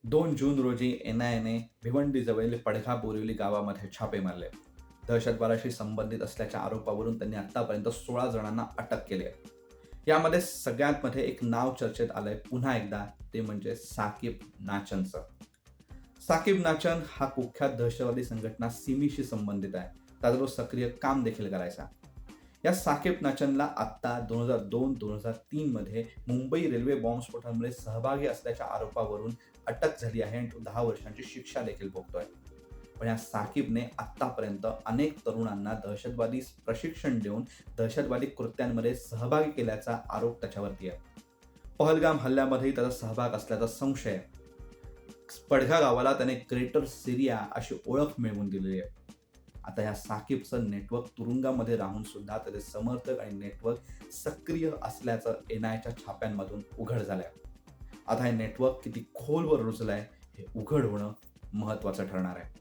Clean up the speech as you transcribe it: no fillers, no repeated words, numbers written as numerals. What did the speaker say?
2 जून रोजी NIA ने भिवंडीजवळील पडघा बोरिवली गावामध्ये छापे मारले. दहशतवादाशी संबंधित असल्याच्या आरोपावरून त्यांनी आतापर्यंत 16 जणांना अटक केली आहे. यामध्ये सगळ्यात मध्ये एक नाव चर्चेत आलंय पुन्हा एकदा, ते म्हणजे साकीब नाचनचं. साकीब नाचन हा कुख्यात दहशतवादी संघटना सिमीशी संबंधित आहे. त्याचा तो सक्रिय काम देखील करायचा. या साकीब नाचनला आत्ता 2002-2003 मध्ये मुंबई रेल्वे बॉम्बस्फोटांमध्ये सहभागी असल्याच्या आरोपावरून अटक झाली आहे आणि तो 10 वर्षांची शिक्षा देखील भोगतोय. पण या साकीबने आतापर्यंत अनेक तरुणांना दहशतवादी प्रशिक्षण देऊन दहशतवादी कृत्यांमध्ये सहभागी केल्याचा आरोप त्याच्यावरती आहे. पहलगाम हल्ल्यामध्येही त्याचा सहभाग असल्याचा संशय आहे. पडघा गावाला त्याने ग्रेटर सिरिया अशी ओळख मिळवून दिलेली आहे. आता या साकीबचं नेटवर्क तुरुंगामध्ये राहून सुद्धा त्याचे समर्थक आणि नेटवर्क सक्रिय असल्याचं NIAच्या छाप्यांमधून उघड झालंय. आता हे नेटवर्क किती खोलवर रुजलंय हे उघड होणं महत्वाचं ठरणार आहे.